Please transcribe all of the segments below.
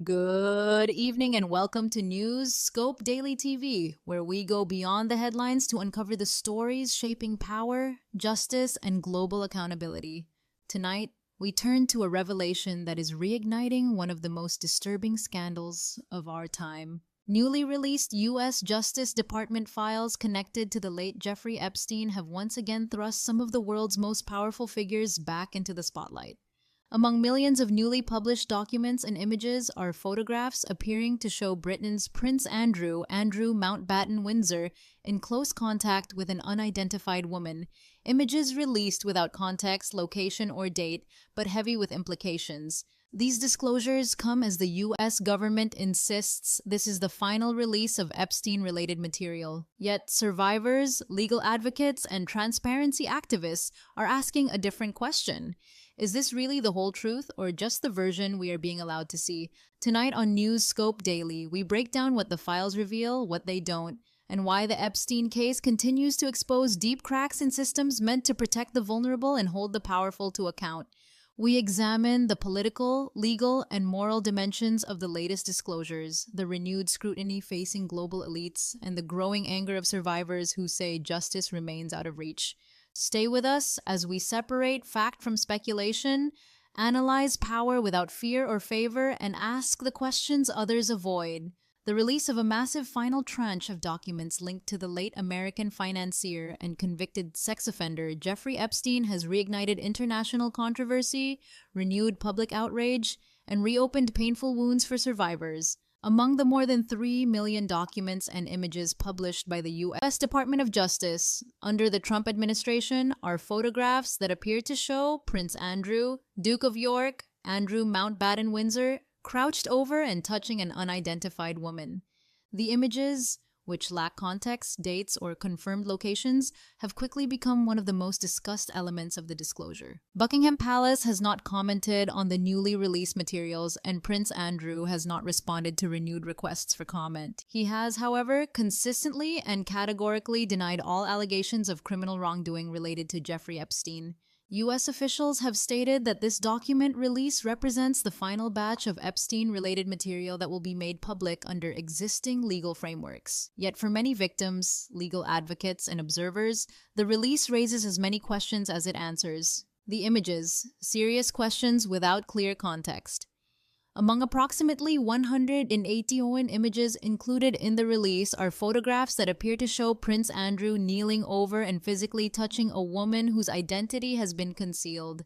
Good evening and welcome to News Scope Daily TV, where we go beyond the headlines to uncover the stories shaping power, justice, and global accountability. Tonight, we turn to a revelation that is reigniting one of the most disturbing scandals of our time. Newly released U.S. Justice Department files connected to the late Jeffrey Epstein have once again thrust some of the world's most powerful figures back into the spotlight. Among millions of newly published documents and images are photographs appearing to show Britain's Prince Andrew Mountbatten Windsor, in close contact with an unidentified woman. Images released without context, location, or date, but heavy with implications. These disclosures come as the U.S. government insists this is the final release of Epstein-related material. Yet survivors, legal advocates, and transparency activists are asking a different question. Is this really the whole truth, or just the version we are being allowed to see? Tonight on News Scope Daily, we break down what the files reveal, what they don't, and why the Epstein case continues to expose deep cracks in systems meant to protect the vulnerable and hold the powerful to account. We examine the political, legal, and moral dimensions of the latest disclosures, the renewed scrutiny facing global elites, and the growing anger of survivors who say justice remains out of reach. Stay with us as we separate fact from speculation, analyze power without fear or favor, and ask the questions others avoid. The release of a massive final tranche of documents linked to the late American financier and convicted sex offender Jeffrey Epstein has reignited international controversy, renewed public outrage, and reopened painful wounds for survivors. Among the more than 3 million documents and images published by the U.S. Department of Justice under the Trump administration are photographs that appear to show Prince Andrew, Duke of York, Andrew Mountbatten Windsor, crouched over and touching an unidentified woman. The images, which lack context, dates, or confirmed locations, have quickly become one of the most discussed elements of the disclosure. Buckingham Palace has not commented on the newly released materials, and Prince Andrew has not responded to renewed requests for comment. He has, however, consistently and categorically denied all allegations of criminal wrongdoing related to Jeffrey Epstein. U.S. officials have stated that this document release represents the final batch of Epstein-related material that will be made public under existing legal frameworks. Yet for many victims, legal advocates, and observers, the release raises as many questions as it answers. The images, serious questions without clear context. Among approximately 181 images included in the release are photographs that appear to show Prince Andrew kneeling over and physically touching a woman whose identity has been concealed.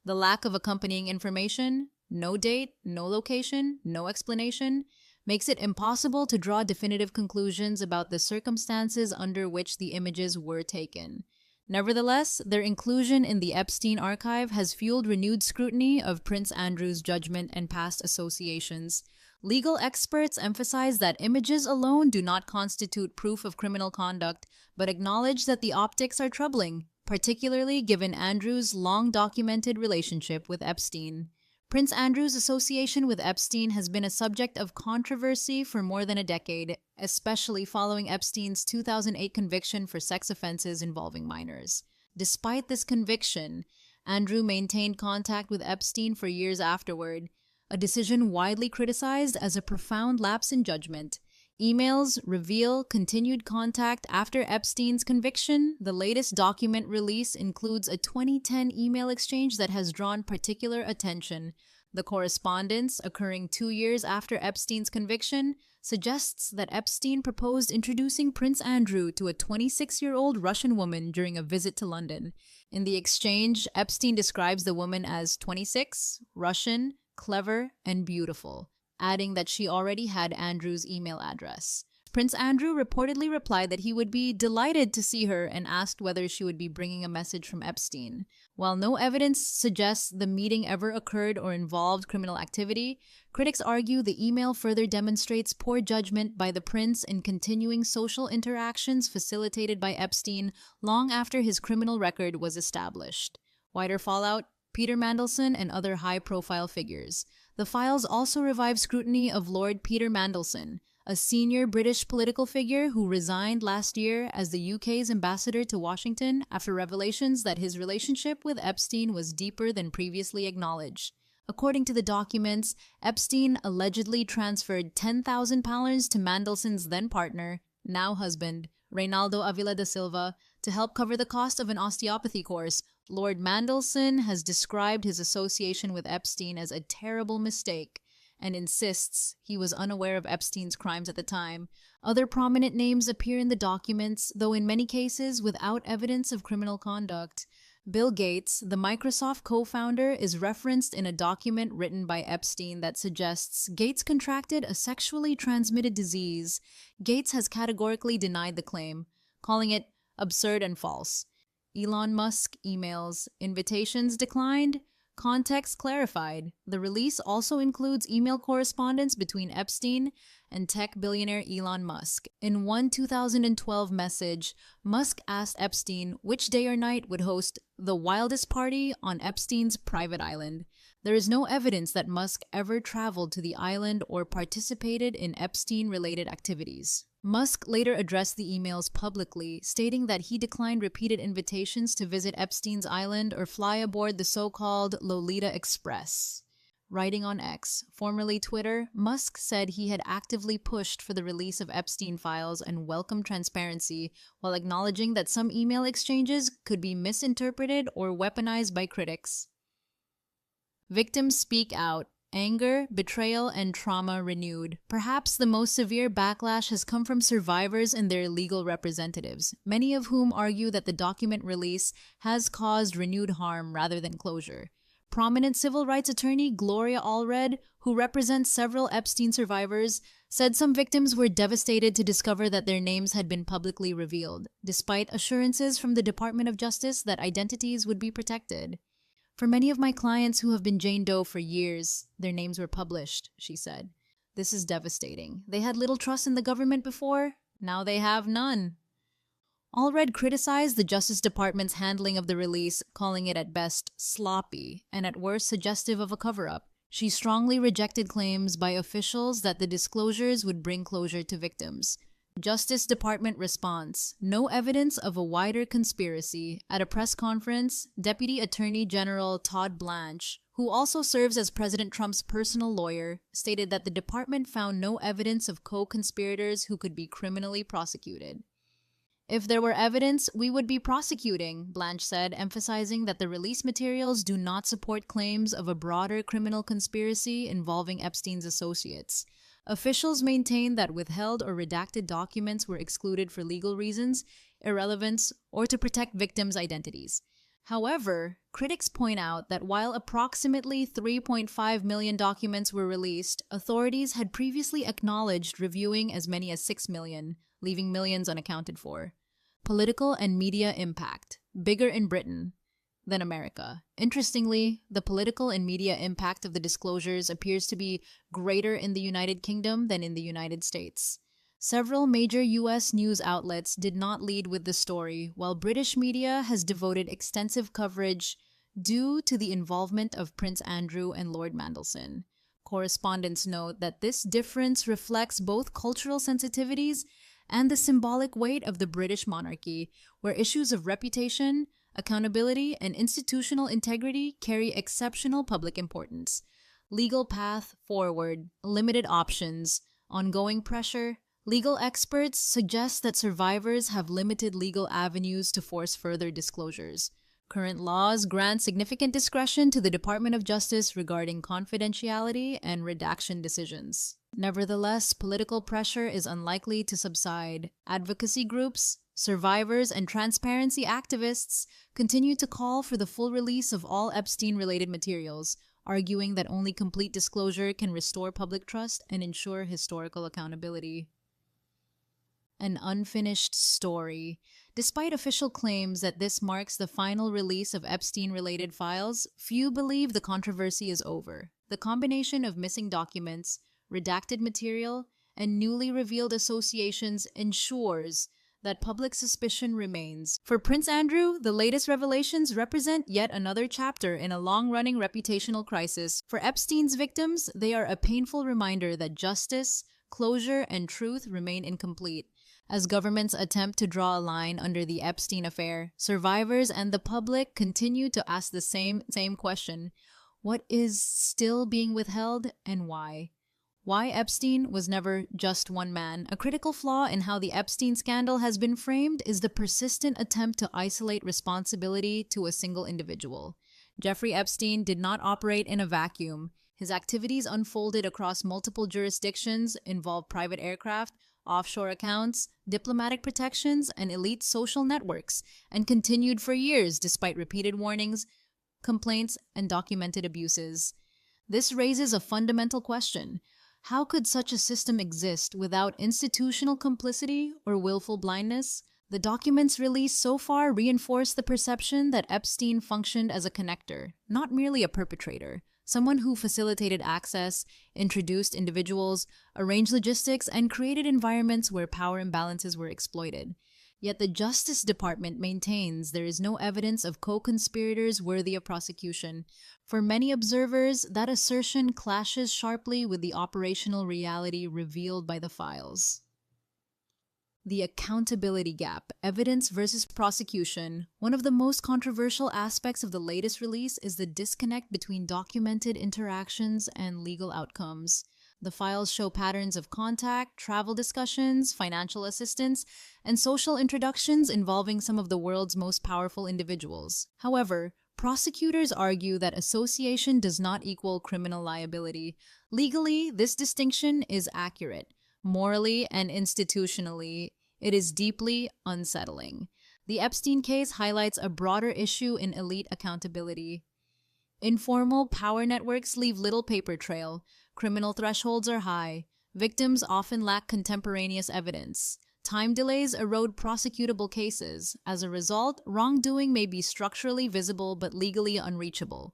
The lack of accompanying information, no date, no location, no explanation, makes it impossible to draw definitive conclusions about the circumstances under which the images were taken. Nevertheless, their inclusion in the Epstein archive has fueled renewed scrutiny of Prince Andrew's judgment and past associations. Legal experts emphasize that images alone do not constitute proof of criminal conduct, but acknowledge that the optics are troubling, particularly given Andrew's long-documented relationship with Epstein. Prince Andrew's association with Epstein has been a subject of controversy for more than a decade, especially following Epstein's 2008 conviction for sex offenses involving minors. Despite this conviction, Andrew maintained contact with Epstein for years afterward, a decision widely criticized as a profound lapse in judgment. Emails reveal continued contact after Epstein's conviction. The latest document release includes a 2010 email exchange that has drawn particular attention. The correspondence, occurring 2 years after Epstein's conviction, suggests that Epstein proposed introducing Prince Andrew to a 26-year-old Russian woman during a visit to London. In the exchange, Epstein describes the woman as 26, Russian, clever, and beautiful, adding that she already had Andrew's email address. Prince Andrew reportedly replied that he would be delighted to see her and asked whether she would be bringing a message from Epstein. While no evidence suggests the meeting ever occurred or involved criminal activity, critics argue the email further demonstrates poor judgment by the prince in continuing social interactions facilitated by Epstein long after his criminal record was established. Wider fallout: Peter Mandelson and other high-profile figures. The files also revive scrutiny of Lord Peter Mandelson, a senior British political figure who resigned last year as the UK's ambassador to Washington after revelations that his relationship with Epstein was deeper than previously acknowledged. According to the documents, Epstein allegedly transferred £10,000 to Mandelson's then-partner, now husband, Reynaldo Avila da Silva, to help cover the cost of an osteopathy course. Lord Mandelson has described his association with Epstein as a terrible mistake and insists he was unaware of Epstein's crimes at the time. Other prominent names appear in the documents, though in many cases without evidence of criminal conduct. Bill Gates, the Microsoft co-founder, is referenced in a document written by Epstein that suggests Gates contracted a sexually transmitted disease. Gates has categorically denied the claim, calling it absurd and false. Elon Musk emails, invitations declined, context clarified. The release also includes email correspondence between Epstein and tech billionaire Elon Musk. In one 2012 message, Musk asked Epstein which day or night would host the wildest party on Epstein's private island. There is no evidence that Musk ever traveled to the island or participated in Epstein-related activities. Musk later addressed the emails publicly, stating that he declined repeated invitations to visit Epstein's island or fly aboard the so-called Lolita Express. Writing on X, formerly Twitter, Musk said he had actively pushed for the release of Epstein files and welcomed transparency, while acknowledging that some email exchanges could be misinterpreted or weaponized by critics. Victims speak out. Anger, betrayal, and trauma renewed. Perhaps the most severe backlash has come from survivors and their legal representatives, many of whom argue that the document release has caused renewed harm rather than closure. Prominent civil rights attorney Gloria Allred, who represents several Epstein survivors, said some victims were devastated to discover that their names had been publicly revealed, despite assurances from the Department of Justice that identities would be protected. For many of my clients who have been Jane Doe for years, their names were published, she said. This is devastating. They had little trust in the government before, now they have none. Allred criticized the Justice Department's handling of the release, calling it at best sloppy and at worst suggestive of a cover-up. She strongly rejected claims by officials that the disclosures would bring closure to victims. Justice Department response: no evidence of a wider conspiracy. At a press conference, Deputy Attorney General Todd Blanche, who also serves as President Trump's personal lawyer, stated that the department found no evidence of co-conspirators who could be criminally prosecuted. If there were evidence, we would be prosecuting, Blanche said, emphasizing that the release materials do not support claims of a broader criminal conspiracy involving Epstein's associates. Officials maintain that withheld or redacted documents were excluded for legal reasons, irrelevance, or to protect victims' identities. However, critics point out that while approximately 3.5 million documents were released, authorities had previously acknowledged reviewing as many as 6 million, leaving millions unaccounted for. Political and media impact. Bigger in Britain than America. Interestingly, the political and media impact of the disclosures appears to be greater in the United Kingdom than in the United States. Several major U.S. news outlets did not lead with the story, while British media has devoted extensive coverage due to the involvement of Prince Andrew and Lord Mandelson. Correspondents note that this difference reflects both cultural sensitivities and the symbolic weight of the British monarchy, where issues of reputation, accountability, and institutional integrity carry exceptional public importance. Legal path forward, limited options, ongoing pressure. Legal experts suggest that survivors have limited legal avenues to force further disclosures. Current laws grant significant discretion to the Department of Justice regarding confidentiality and redaction decisions. Nevertheless, political pressure is unlikely to subside. Advocacy groups, survivors, and transparency activists continue to call for the full release of all Epstein-related materials, arguing that only complete disclosure can restore public trust and ensure historical accountability. An unfinished story. Despite official claims that this marks the final release of Epstein-related files, few believe the controversy is over. The combination of missing documents, redacted material, and newly revealed associations ensures that public suspicion remains. For Prince Andrew, the latest revelations represent yet another chapter in a long-running reputational crisis. For Epstein's victims, they are a painful reminder that justice, closure, and truth remain incomplete. As governments attempt to draw a line under the Epstein affair, survivors and the public continue to ask the same question. What is still being withheld and why? Why Epstein was never just one man. A critical flaw in how the Epstein scandal has been framed is the persistent attempt to isolate responsibility to a single individual. Jeffrey Epstein did not operate in a vacuum. His activities unfolded across multiple jurisdictions, involved private aircraft, offshore accounts, diplomatic protections, and elite social networks, and continued for years despite repeated warnings, complaints, and documented abuses. This raises a fundamental question. How could such a system exist without institutional complicity or willful blindness? The documents released so far reinforce the perception that Epstein functioned as a connector, not merely a perpetrator, someone who facilitated access, introduced individuals, arranged logistics, and created environments where power imbalances were exploited. Yet the Justice Department maintains there is no evidence of co-conspirators worthy of prosecution. For many observers, that assertion clashes sharply with the operational reality revealed by the files. The accountability gap, evidence versus prosecution. One of the most controversial aspects of the latest release is the disconnect between documented interactions and legal outcomes. The files show patterns of contact, travel discussions, financial assistance, and social introductions involving some of the world's most powerful individuals. However, prosecutors argue that association does not equal criminal liability. Legally, this distinction is accurate. Morally and institutionally, it is deeply unsettling. The Epstein case highlights a broader issue in elite accountability. Informal power networks leave little paper trail. Criminal thresholds are high. Victims often lack contemporaneous evidence. Time delays erode prosecutable cases. As a result, wrongdoing may be structurally visible but legally unreachable.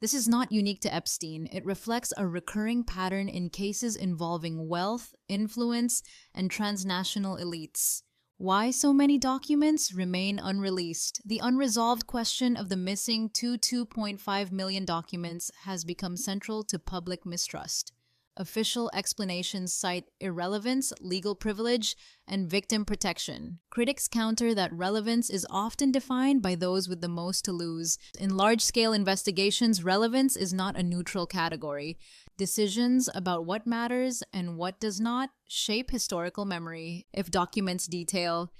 This is not unique to Epstein. It reflects a recurring pattern in cases involving wealth, influence, and transnational elites. Why so many documents remain unreleased? The unresolved question of the missing 2.5 million documents has become central to public mistrust. Official explanations cite irrelevance, legal privilege, and victim protection. Critics counter that relevance is often defined by those with the most to lose. In large-scale investigations, relevance is not a neutral category. Decisions about what matters and what does not shape historical memory. If documents detail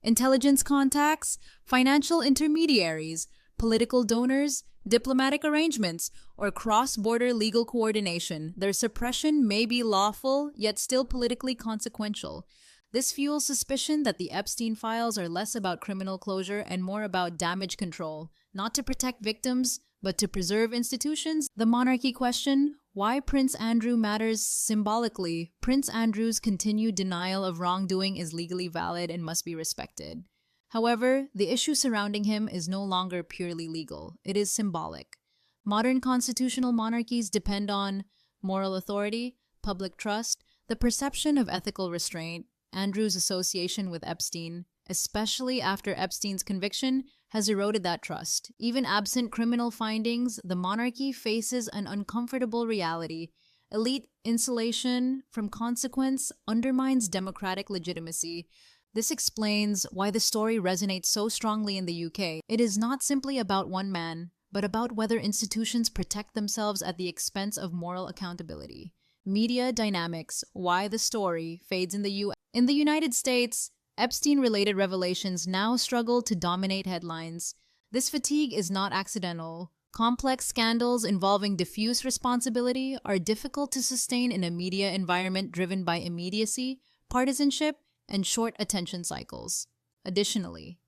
intelligence contacts, financial intermediaries, political donors, diplomatic arrangements, or cross-border legal coordination, their suppression may be lawful, yet still politically consequential. This fuels suspicion that the Epstein files are less about criminal closure and more about damage control, not to protect victims, but to preserve institutions. The monarchy question, why Prince Andrew matters symbolically. Prince Andrew's continued denial of wrongdoing is legally valid and must be respected. However, the issue surrounding him is no longer purely legal. It is symbolic. Modern constitutional monarchies depend on moral authority, public trust, the perception of ethical restraint. Andrew's association with Epstein, especially after Epstein's conviction, has eroded that trust. Even absent criminal findings, the monarchy faces an uncomfortable reality. Elite insulation from consequence undermines democratic legitimacy. This explains why the story resonates so strongly in the UK. It is not simply about one man, but about whether institutions protect themselves at the expense of moral accountability. Media dynamics, why the story fades in the US. In the United States, Epstein-related revelations now struggle to dominate headlines. This fatigue is not accidental. Complex scandals involving diffuse responsibility are difficult to sustain in a media environment driven by immediacy, partisanship, and short attention cycles. Additionally,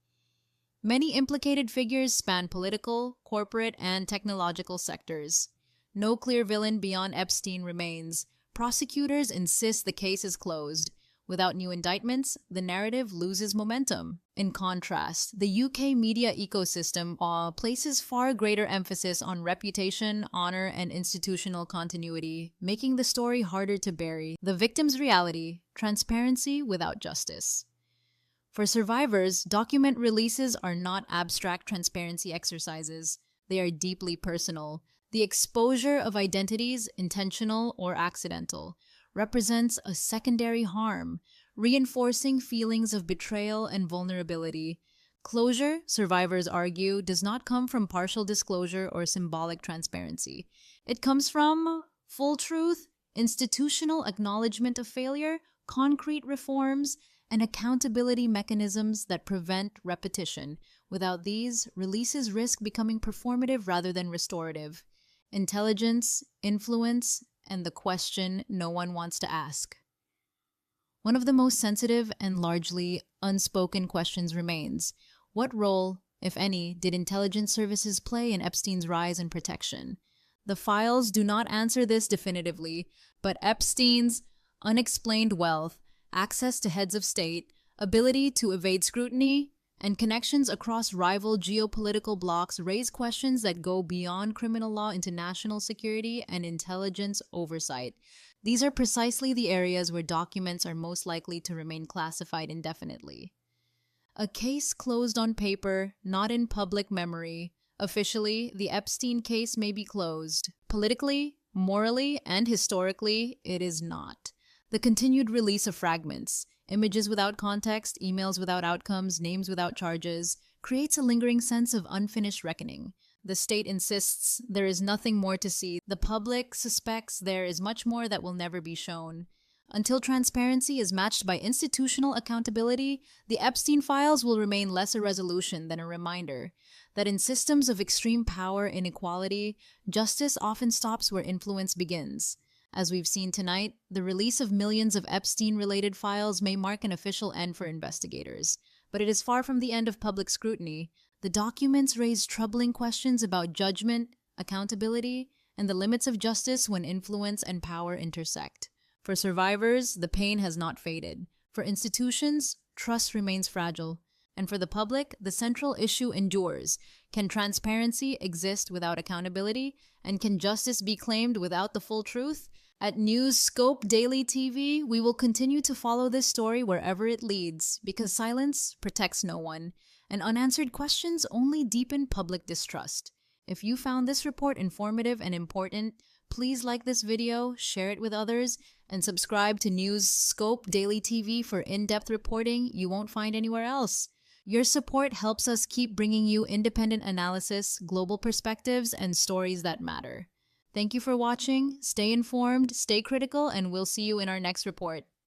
many implicated figures span political, corporate, and technological sectors. No clear villain beyond Epstein remains. Prosecutors insist the case is closed. Without new indictments, the narrative loses momentum. In contrast, the UK media ecosystem places far greater emphasis on reputation, honor, and institutional continuity, making the story harder to bury. The victim's reality, transparency without justice. For survivors, document releases are not abstract transparency exercises. They are deeply personal. The exposure of identities, intentional or accidental, represents a secondary harm, reinforcing feelings of betrayal and vulnerability. Closure, survivors argue, does not come from partial disclosure or symbolic transparency. It comes from full truth, institutional acknowledgement of failure, concrete reforms, and accountability mechanisms that prevent repetition. Without these, releases risk becoming performative rather than restorative. Intelligence, influence, and the question no one wants to ask. One of the most sensitive and largely unspoken questions remains: what role, if any, did intelligence services play in Epstein's rise and protection? The files do not answer this definitively, but Epstein's unexplained wealth, access to heads of state, ability to evade scrutiny, and connections across rival geopolitical blocs raise questions that go beyond criminal law into national security and intelligence oversight. These are precisely the areas where documents are most likely to remain classified indefinitely. A case closed on paper, not in public memory. Officially, the Epstein case may be closed. Politically, morally, and historically, it is not. The continued release of fragments, images without context, emails without outcomes, names without charges, creates a lingering sense of unfinished reckoning. The state insists there is nothing more to see. The public suspects there is much more that will never be shown. Until transparency is matched by institutional accountability, the Epstein files will remain less a resolution than a reminder that in systems of extreme power inequality, justice often stops where influence begins. As we've seen tonight, the release of millions of Epstein-related files may mark an official end for investigators, but it is far from the end of public scrutiny. The documents raise troubling questions about judgment, accountability, and the limits of justice when influence and power intersect. For survivors, the pain has not faded. For institutions, trust remains fragile. And for the public, the central issue endures. Can transparency exist without accountability? And can justice be claimed without the full truth? At News Scope Daily TV, we will continue to follow this story wherever it leads, because silence protects no one, and unanswered questions only deepen public distrust. If you found this report informative and important, please like this video, share it with others, and subscribe to News Scope Daily TV for in-depth reporting you won't find anywhere else. Your support helps us keep bringing you independent analysis, global perspectives, and stories that matter. Thank you for watching. Stay informed, stay critical, and we'll see you in our next report.